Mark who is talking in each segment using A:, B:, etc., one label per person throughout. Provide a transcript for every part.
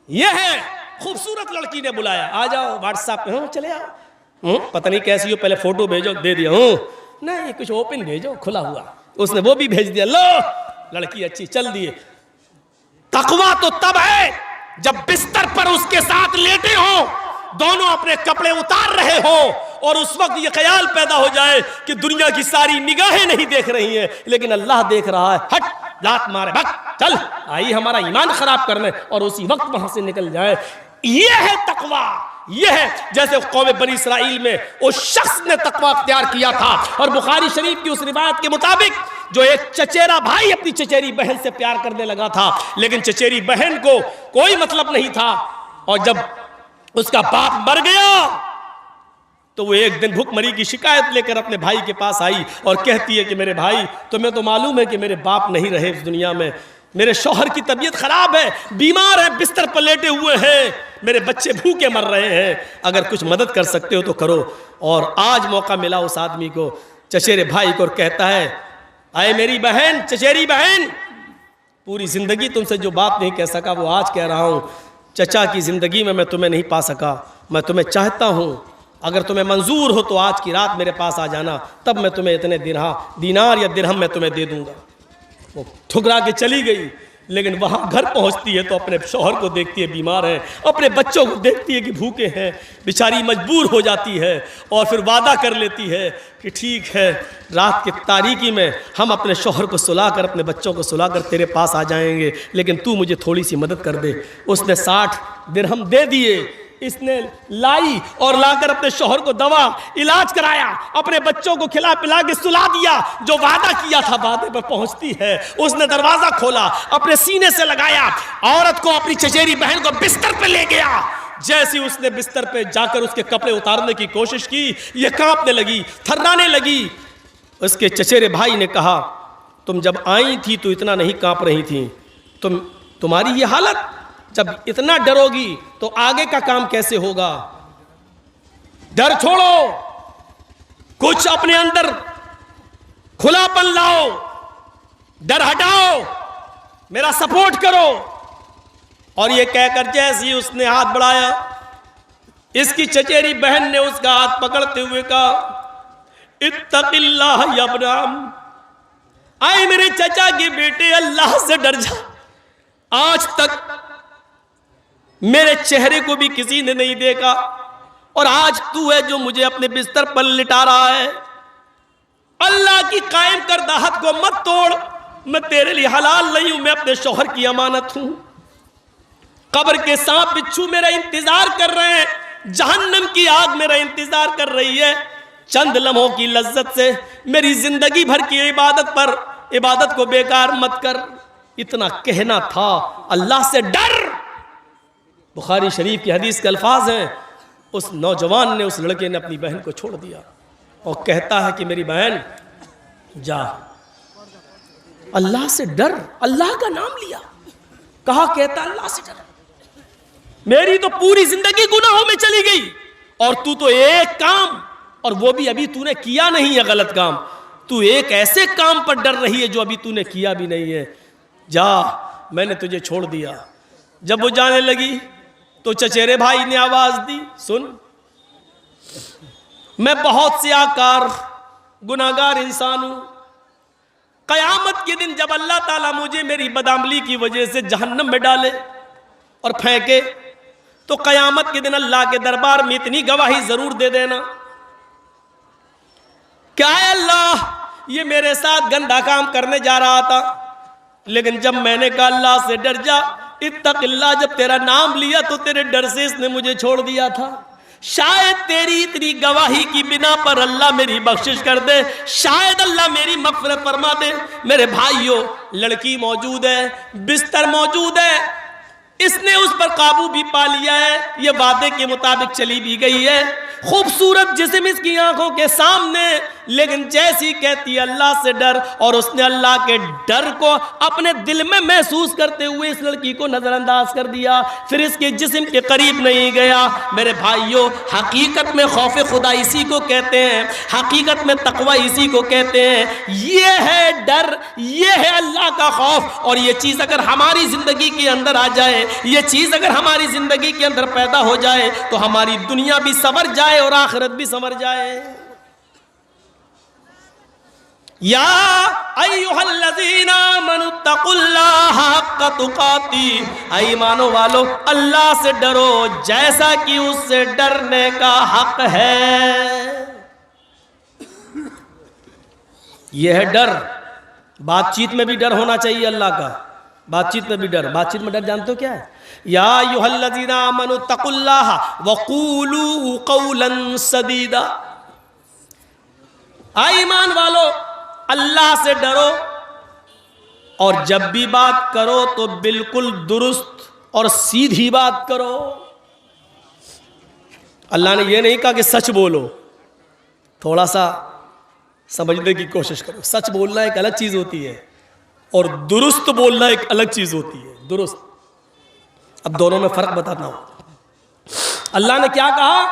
A: ये है खूबसूरत लड़की ने बुलाया, आ जाओ व्हाट्सएप पे, हाँ चले आओ, पता नहीं कैसी हो, पहले फोटो भेजो, दे दिया, नहीं कुछ ओपन भेजो खुला हुआ, उसने वो भी भेज दिया, लो लड़की अच्छी, चल दिए। तकवा तो तब है जब बिस्तर पर उसके साथ लेटे हो, दोनों अपने कपड़े उतार रहे हो और उस वक्त ये ख्याल पैदा हो जाए कि दुनिया की सारी निगाहें नहीं देख रही हैं लेकिन अल्लाह देख रहा है, हट लात मारे भग चल, आई हमारा ईमान खराब करने, और उसी वक्त वहां से निकल जाए। ये है तकवा। ये है जैसे कौम बनी इसराइल में उस शख्स ने तकवा अख्तियार किया था, और बुखारी शरीफ की उस रिवायत के मुताबिक जो एक चचेरा भाई अपनी चचेरी बहन से प्यार करने लगा था, लेकिन चचेरी बहन को कोई मतलब नहीं था, और जब उसका बाप मर गया तो वो एक दिन भूखमरी की शिकायत लेकर अपने भाई के पास आई और कहती है कि मेरे भाई, तुम्हें तो मालूम है कि मेरे बाप नहीं रहे इस दुनिया में, मेरे शौहर की तबीयत खराब है, बीमार है, बिस्तर पर लेटे हुए हैं, मेरे बच्चे भूखे मर रहे हैं, अगर कुछ मदद कर सकते हो तो करो। और आज मौका मिला उस आदमी को, चचेरे भाई को, और कहता है, आए मेरी बहन, चचेरी बहन, पूरी जिंदगी तुमसे जो बात नहीं कह सका वो आज कह रहा हूं। चचा की जिंदगी में मैं तुम्हें नहीं पा सका, मैं तुम्हें चाहता हूं, अगर तुम्हें मंजूर हो तो आज की रात मेरे पास आ जाना, तब मैं तुम्हें इतने दिनार या दिरहम मैं तुम्हें दे दूंगा। वो ठुकरा के चली गई, लेकिन वहाँ घर पहुँचती है तो अपने शौहर को देखती है बीमार है, अपने बच्चों को देखती है कि भूखे हैं, बेचारी मजबूर हो जाती है और फिर वादा कर लेती है कि ठीक है, रात की तारीकी में हम अपने शौहर को सुलाकर, अपने बच्चों को सुलाकर तेरे पास आ जाएंगे, लेकिन तू मुझे थोड़ी सी मदद कर दे। उसने 60 दिरहम दे दिए, इसने लाई और लाकर अपने शौहर को दवा इलाज कराया, अपने बच्चों को खिला पिला के सुला दिया, जो वादा किया था वादे पर पहुंचती है। उसने दरवाजा खोला, अपने सीने से लगाया, औरत को, अपनी चचेरी बहन को बिस्तर पे ले गया। जैसे उसने बिस्तर पे जाकर उसके कपड़े उतारने की कोशिश की, ये कांपने लगी, थर्राने लगी। उसके चचेरे भाई ने कहा, तुम जब आई थी तो इतना नहीं कांप रही थी, तुम्हारी ये हालत, जब इतना डरोगी तो आगे का काम कैसे होगा? डर छोड़ो, कुछ अपने अंदर खुलापन लाओ, डर हटाओ, मेरा सपोर्ट करो। और ये कहकर जैसे ही उसने हाथ बढ़ाया, इसकी चचेरी बहन ने उसका हाथ पकड़ते हुए कहा, इत्तक़िल्लाह या इब्राहिम, आए मेरे चचा के बेटे, अल्लाह से डर जा। आज तक मेरे चेहरे को भी किसी ने नहीं देखा, और आज तू है जो मुझे अपने बिस्तर पर लिटा रहा है। अल्लाह की कायम करदा हद को मत तोड़, मैं तेरे लिए हलाल नहीं हूं, मैं अपने शौहर की अमानत हूं। कब्र के सांप बिच्छू मेरा इंतजार कर रहे हैं, जहन्नम की आग मेरा इंतजार कर रही है। चंद लम्हों की लज्जत से मेरी जिंदगी भर की इबादत को बेकार मत कर। इतना कहना था, अल्लाह से डर। बुखारी शरीफ की हदीस के अल्फाज हैं, उस नौजवान ने, उस लड़के ने अपनी बहन को छोड़ दिया और कहता है कि मेरी बहन जा, अल्लाह से डर। अल्लाह का नाम लिया, कहा, कहता अल्लाह से डर। मेरी तो पूरी जिंदगी गुनाहों में चली गई, और तू तो एक काम, और वो भी अभी तूने किया नहीं है गलत काम, तू एक ऐसे काम पर डर रही है जो अभी तूने किया भी नहीं है। जा, मैंने तुझे छोड़ दिया। जब वो जाने लगी तो चचेरे भाई ने आवाज दी, सुन, मैं बहुत से आकार गुनाहगार इंसान हूं। कयामत के दिन जब अल्लाह ताला मुझे मेरी बदअमली की वजह से जहन्नम में डाले और फेंके, तो कयामत के दिन अल्लाह के दरबार में इतनी गवाही जरूर दे देना, क्या है अल्लाह, ये मेरे साथ गंदा काम करने जा रहा था, लेकिन जब मैंने कहा अल्लाह से डर जा, इत्तक़िल्लाह, जब तेरा नाम लिया तो तेरे डर से इसने मुझे छोड़ दिया था। शायद तेरी इतनी गवाही की बिना पर अल्लाह मेरी बख्शिश कर दे, शायद अल्लाह मेरी मग़फ़िरत फरमा दे। मेरे भाइयों, लड़की मौजूद है, बिस्तर मौजूद है, इसने उस पर काबू भी पा लिया है, ये वादे के मुताबिक चली भी गई है। खूबसूरत जिस्म इसकी आंखों के सामने, लेकिन जैसी कहती है अल्लाह से डर, और उसने अल्लाह के डर को अपने दिल में महसूस करते हुए इस लड़की को नजरअंदाज कर दिया, फिर इसके जिस्म के करीब नहीं गया। मेरे भाइयों, हकीकत में खौफ खुदा इसी को कहते हैं, हकीकत में तकवा इसी को कहते हैं। ये है डर, ये है अल्लाह का खौफ। और ये चीज़ अगर हमारी ज़िंदगी के अंदर आ जाए, ये चीज़ अगर हमारी ज़िंदगी के अंदर पैदा हो जाए, तो हमारी दुनिया भी संवर जाए और आखिरत भी संवर जाए। या अय्युहल्लज़ीना आमनुत्तकुल्लाह हक़्क़ तुक़ाती, ईमानो वालो अल्लाह से डरो जैसा कि उससे डरने का हक है। यह है डर। बातचीत में भी डर होना चाहिए अल्लाह का, बातचीत में भी डर। बातचीत में डर जानते हो क्या है? या अय्युहल्लज़ीना आमनुत्तकुल्लाह वक़ूलू क़ौलन सदीदा, ईमान वालो अल्लाह से डरो और जब भी बात करो तो बिल्कुल दुरुस्त और सीधी बात करो। अल्लाह ने यह नहीं कहा कि सच बोलो, थोड़ा सा समझने की कोशिश करो। सच बोलना एक अलग चीज होती है और दुरुस्त बोलना एक अलग चीज होती है। दुरुस्त, अब दोनों में फर्क बताता हूं। अल्लाह ने क्या कहा?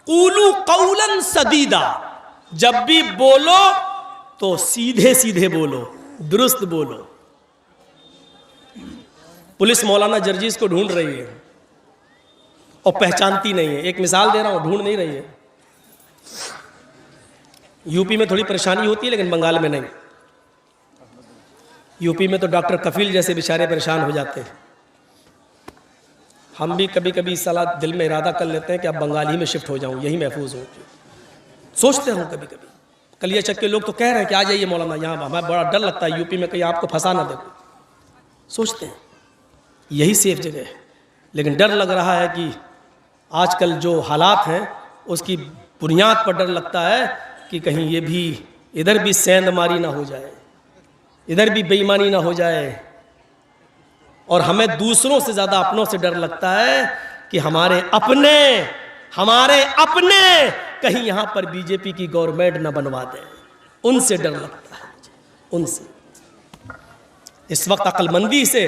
A: क़ूलू क़ौलन सदीदा, जब भी बोलो तो सीधे सीधे बोलो, दुरुस्त बोलो। पुलिस मौलाना जर्जीस को ढूंढ रही है और पहचानती नहीं है। एक मिसाल दे रहा हूं, ढूंढ नहीं रही है। यूपी में थोड़ी परेशानी होती है लेकिन बंगाल में नहीं। यूपी में तो डॉक्टर कफील जैसे बेचारे परेशान हो जाते हैं। हम भी कभी कभी सलाह दिल में इरादा कर लेते हैं कि अब बंगाल ही में शिफ्ट हो जाऊं, यही महफूज हो। सोचते हूं कभी कभी। कलिया चक के लोग तो कह रहे हैं कि आ जाइए मौलाना यहाँ, हमें बड़ा डर लगता है यूपी में कहीं आपको फंसा ना दे। सोचते हैं यही सेफ जगह है, लेकिन डर लग रहा है कि आजकल जो हालात हैं उसकी बुनियाद पर डर लगता है कि कहीं ये भी इधर भी सेंधमारी ना हो जाए, इधर भी बेईमानी ना हो जाए। और हमें दूसरों से ज़्यादा अपनों से डर लगता है कि हमारे अपने कहीं यहाँ पर बीजेपी की गवर्नमेंट न बनवा दे। उनसे डर लगता है मुझे, उनसे। इस वक्त अक्लमंदी से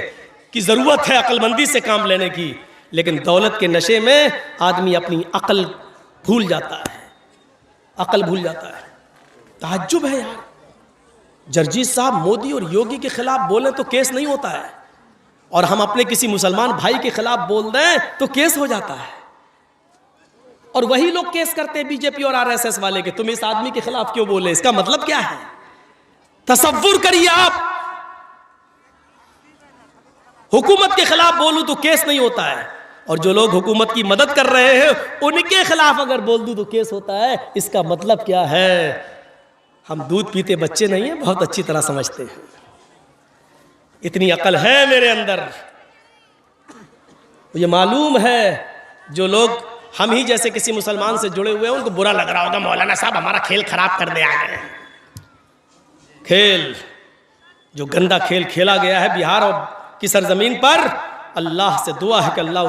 A: की ज़रूरत है, अक्लमंदी से काम लेने की, लेकिन दौलत के नशे में आदमी अपनी अक्ल भूल जाता है, अक्ल भूल जाता है। ताज्जुब है यार, जर्जीस साहब मोदी और योगी के खिलाफ बोले तो केस नहीं होता है, और हम अपने किसी मुसलमान भाई के खिलाफ बोल दें तो केस हो जाता है। और वही लोग केस करते हैं बीजेपी और आरएसएस वाले के, तुम इस आदमी के खिलाफ क्यों बोले, इसका मतलब क्या है? तसव्वुर करिए आप, हुकूमत के खिलाफ बोलूं तो केस नहीं होता है, और जो लोग हुकूमत की मदद कर रहे हैं उनके खिलाफ अगर बोल दूं तो केस होता है। इसका मतलब क्या है? हम दूध पीते बच्चे नहीं हैं, बहुत अच्छी तरह समझते हैं। इतनी अकल है मेरे अंदर, ये मालूम है जो लोग हम ही जैसे किसी मुसलमान से जुड़े हुए हैं उनको बुरा लग रहा होगा, मौलाना साहब हमारा खेल खराब कर दे आ गए। खेल, जो गंदा खेल खेला गया है बिहार और की सरजमीन पर, अल्लाह से दुआ है कि अल्लाह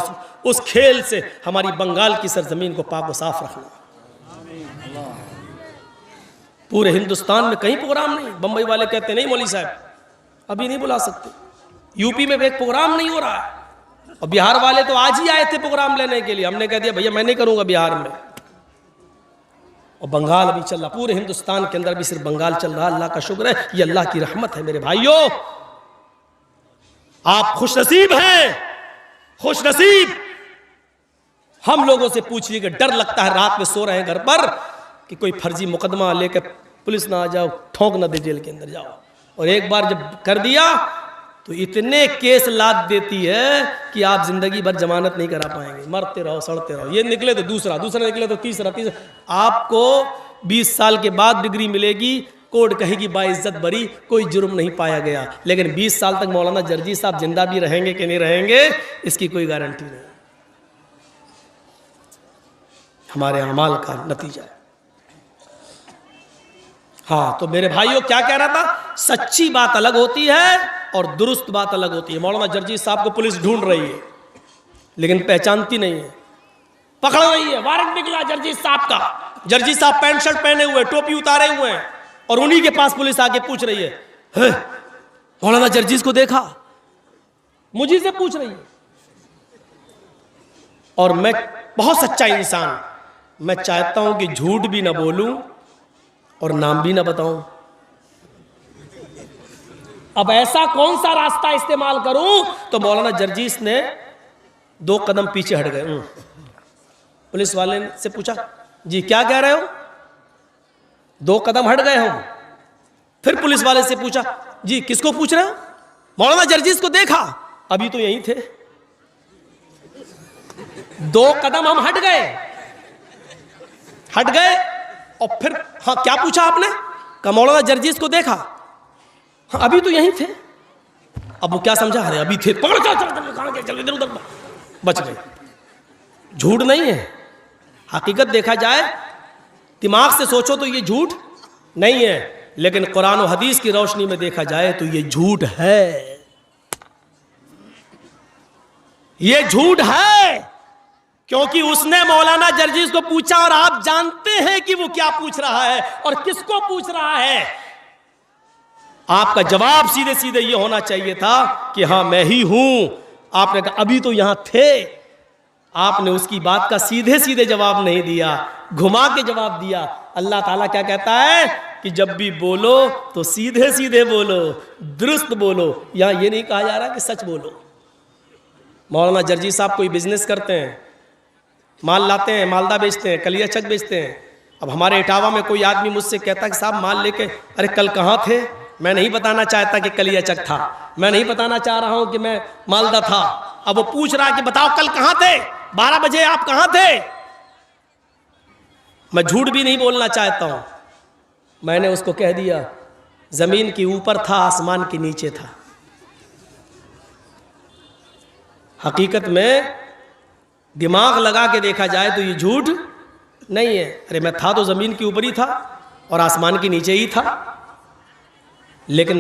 A: उस खेल से हमारी बंगाल की सरजमीन को पाक व साफ रखना। पूरे हिंदुस्तान में कहीं प्रोग्राम नहीं। बंबई वाले कहते नहीं मौली साहब अभी नहीं बुला सकते, यूपी में भी एक प्रोग्राम नहीं हो रहा है, और बिहार वाले तो आज ही आए थे प्रोग्राम लेने के लिए। हमने कह दिया भैया मैं नहीं करूंगा बिहार में। और बंगाल अभी चल रहा, पूरे हिंदुस्तान के अंदर भी सिर्फ बंगाल चल रहा। अल्लाह का शुक्र है, ये अल्लाह की रहमत है। मेरे भाइयों, आप खुशनसीब हैं, खुशनसीब। हम लोगों से पूछिए कि डर लगता है रात में सो रहे हैं घर पर कि कोई फर्जी मुकदमा लेकर पुलिस ना आ जाओ, ठोंक ना दे जेल के अंदर जाओ। और एक बार जब कर दिया तो इतने केस लाद देती है कि आप जिंदगी भर जमानत नहीं करा पाएंगे, मरते रहो, सड़ते रहो। ये निकले तो दूसरा निकले तो तीसरा। आपको 20 साल के बाद डिग्री मिलेगी, कोर्ट कहेगी बाइज्जत बरी, कोई जुर्म नहीं पाया गया। लेकिन 20 साल तक मौलाना जर्जी साहब जिंदा भी रहेंगे कि नहीं रहेंगे, इसकी कोई गारंटी नहीं। हमारे अमाल का नतीजा है। हाँ, तो मेरे भाइयों क्या कह रहा था? सच्ची बात अलग होती है और दुरुस्त बात अलग होती है। मौलाना जर्जी साहब को पुलिस ढूंढ रही है लेकिन पहचानती नहीं है। पकड़ रही है। वारंट निकला जर्जी साहब का। जर्जी साहब पैंट शर्ट पहने हुए, टोपी उतारे हुए हैं, और उन्हीं के पास पुलिस आके पूछ रही है मौलाना जर्जीस को देखा? मुझे से पूछ रही है। और मैं बहुत सच्चा इंसान, मैं चाहता हूं कि झूठ भी ना बोलूं और नाम भी ना बताऊं। अब ऐसा कौन सा रास्ता इस्तेमाल करूं? तो मौलाना जर्जीस ने 2 कदम पीछे हट गए। पुलिस वाले से पूछा, जी क्या कह रहे हो? 2 कदम हट गए हो। फिर पुलिस वाले से पूछा, जी किसको पूछ रहे हो? मौलाना जर्जीस को देखा? अभी तो यहीं थे। 2 कदम हम हट गए और फिर हाँ क्या पूछा आपने? कहा मौलाना जर्जीस को देखा? हाँ अभी तो यहीं थे। अब वो क्या समझा? अरे अभी थे, पकड़ो, चल इधर उधर, बच गए। झूठ नहीं है, हकीकत देखा जाए, दिमाग से सोचो तो ये झूठ नहीं है, लेकिन कुरान और हदीस की रोशनी में देखा जाए तो ये झूठ है। ये झूठ है क्योंकि उसने मौलाना जर्जीस को पूछा और आप जानते हैं कि वो क्या पूछ रहा है और किसको पूछ रहा है। आपका जवाब सीधे सीधे ये होना चाहिए था कि हाँ मैं ही हूं। आपने कहा अभी तो यहां थे। आपने उसकी बात का सीधे सीधे जवाब नहीं दिया, घुमा के जवाब दिया। अल्लाह ताला क्या कहता है कि जब भी बोलो तो सीधे सीधे बोलो, दुरुस्त बोलो। यहां ये नहीं कहा जा रहा कि सच बोलो। मौलाना जर्जी साहब कोई बिजनेस करते हैं, माल लाते हैं, मालदा बेचते हैं, कलियाचक बेचते हैं। अब हमारे इटावा में कोई आदमी मुझसे कहता कि साहब माल लेके, अरे कल कहाँ थे? मैं नहीं बताना चाहता कि कलियाचक था, मैं नहीं बताना चाह रहा हूं कि मैं मालदा था। अब वो पूछ रहा है कि बताओ कल कहाँ थे, 12 बजे आप कहाँ थे? मैं झूठ भी नहीं बोलना चाहता हूं। मैंने उसको कह दिया जमीन के ऊपर था, आसमान के नीचे था। हकीकत में दिमाग लगा के देखा जाए तो ये झूठ नहीं है। अरे मैं था तो जमीन के ऊपर ही था और आसमान के नीचे ही था, लेकिन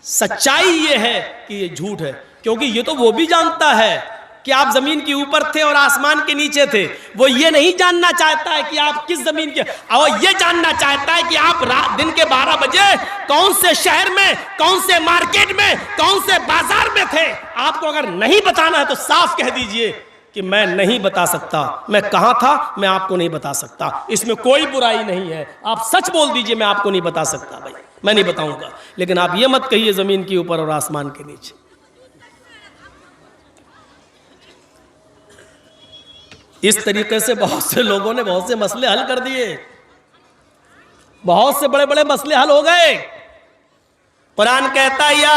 A: सच्चाई ये है कि ये झूठ है, क्योंकि ये तो वो भी जानता है कि आप जमीन के ऊपर थे और आसमान के नीचे थे। वो ये नहीं जानना चाहता है कि आप किस जमीन के, और ये जानना चाहता है कि आप दिन के 12 बजे कौन से शहर में, कौन से मार्केट में, कौन से बाजार में थे। आपको अगर नहीं बताना है तो साफ कह दीजिए कि मैं नहीं बता सकता, मैं कहां था मैं आपको नहीं बता सकता। इसमें कोई बुराई नहीं है। आप सच बोल दीजिए मैं आपको नहीं बता सकता, भाई मैं नहीं बताऊंगा। लेकिन आप ये मत कहिए जमीन के ऊपर और आसमान के नीचे। इस तरीके से बहुत से लोगों ने बहुत से मसले हल कर दिए, बहुत से बड़े बड़े मसले हल हो गए। कुरान कहता है या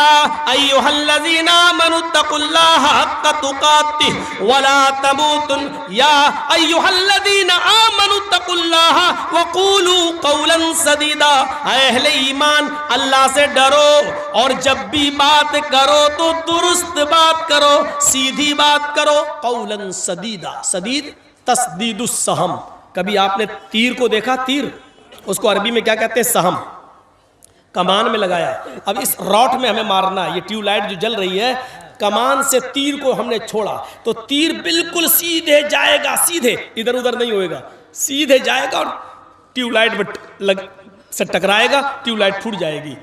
A: अय्युहल्लज़ीना आमनुत्तकुल्लाहा हक्का तुकातिह वला तमूतुन, या अय्युहल्लज़ीना आमनुत्तकुल्लाहा वक़ूलू क़ौलन सदीदा। अहले ईमान अल्लाह से डरो और जब भी बात करो तो दुरुस्त बात करो, सीधी बात करो। क़ौलन सदीदा, सदीद तस्दीदुस सहम। कभी आपने तीर को देखा? तीर, उसको अरबी में क्या कहते हैं? सहम। कमान में लगाया, अब इस रॉट में हमें मारना है। ये ट्यूबलाइट जो जल रही है, कमान से तीर को हमने छोड़ा तो तीर बिल्कुल सीधे जाएगा, सीधे, इधर उधर नहीं होएगा, सीधे जाएगा और ट्यूबलाइट से टकराएगा, ट्यूबलाइट फूट जाएगी।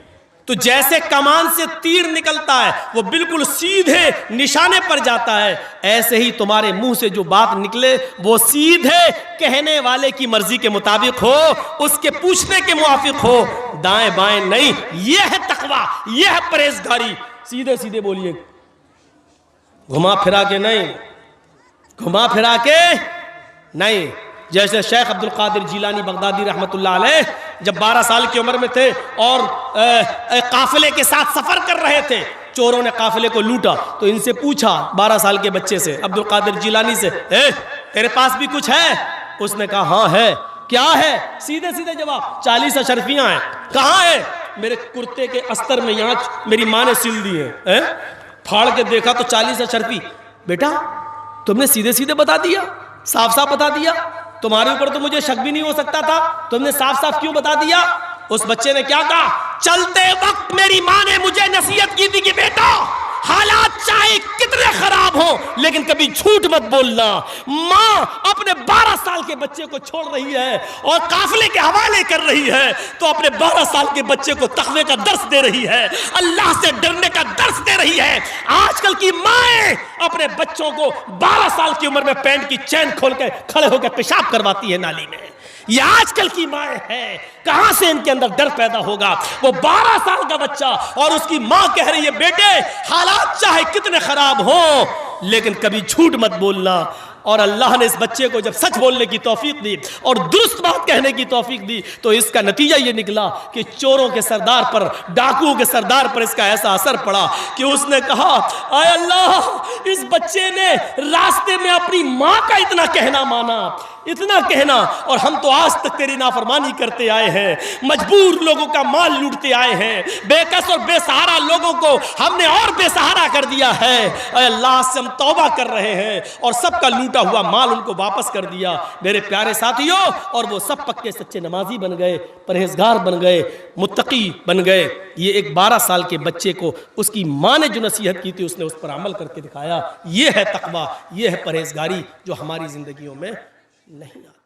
A: तो जैसे कमान से तीर निकलता है वो बिल्कुल सीधे निशाने पर जाता है, ऐसे ही तुम्हारे मुंह से जो बात निकले वो सीधे कहने वाले की मर्जी के मुताबिक हो, उसके पूछने के मुआफिक हो, दाएं बाएं नहीं। यह है तकवा, यह है परहेजगारी। सीधे सीधे बोलिए, घुमा फिरा के नहीं, घुमा फिरा के नहीं। जैसे शेख अब्दुल कादिर जिलानी बगदादी रहमतुल्लाह अलैह जब 12 साल की उम्र में थे और काफिले के साथ सफर कर रहे थे, चोरों ने काफिले को लूटा तो इनसे पूछा 12 साल के बच्चे से, अब्दुल कादिर जिलानी से, तेरे पास भी कुछ है? उसने कहा हाँ है। क्या है? सीधे सीधे जवाब, 40 अशरफियां हैं। कहाँ है? मेरे कुर्ते के अस्तर में, यहाँ मेरी माँ ने सिल दी है। फाड़ के देखा तो 40 अशरफी। बेटा तुमने सीधे सीधे बता दिया, साफ साफ बता दिया, तुम्हारे ऊपर तो मुझे शक भी नहीं हो सकता था, तुमने साफ साफ क्यों बता दिया? उस बच्चे ने क्या कहा? चलते वक्त मेरी माँ ने मुझे नसीहत की थी कि बेटा हालात चाहे कितने खराब हो लेकिन कभी झूठ मत बोलना। माँ अपने 12 साल के बच्चे को छोड़ रही है और काफिले के हवाले कर रही है, तो अपने 12 साल के बच्चे को तकवे का दर्स दे रही है, अल्लाह से डरने का दर्स दे रही है। आजकल की माएं अपने बच्चों को 12 साल की उम्र में पैंट की चैन खोल के खड़े होकर पेशाब करवाती है नाली में। ये आजकल की माएं हैं, कहां से इनके अंदर डर पैदा होगा? वो 12 साल का बच्चा और उसकी मां कह रही है बेटे हालात चाहे कितने खराब हो लेकिन कभी झूठ मत बोलना। और अल्लाह ने इस बच्चे को जब सच बोलने की तौफीक दी और दुरुस्त बात कहने की तौफीक दी तो इसका नतीजा ये निकला कि चोरों के सरदार पर, डाकुओं के सरदार पर इसका ऐसा असर पड़ा कि उसने कहा आय अल्लाह, इस बच्चे ने रास्ते में अपनी मां का इतना कहना माना, इतना कहना, और हम तो आज तक तेरी नाफरमानी करते आए हैं, मजबूर लोगों का माल लूटते आए हैं, बेकस और बेसहारा लोगों को हमने और बेसहारा कर दिया है। अल्लाह से हम तौबा कर रहे हैं और सबका लूटा हुआ माल उनको वापस कर दिया। मेरे प्यारे साथियों, और वो सब पक्के सच्चे नमाजी बन गए, परहेजगार बन गए, मुत्तकी बन गए। ये एक 12 साल के बच्चे को उसकी माँ ने जो नसीहत की थी उसने उस पर अमल करके दिखाया। ये है तकवा, ये है परहेजगारी जो हमारी जिंदगियों में नहीं आता।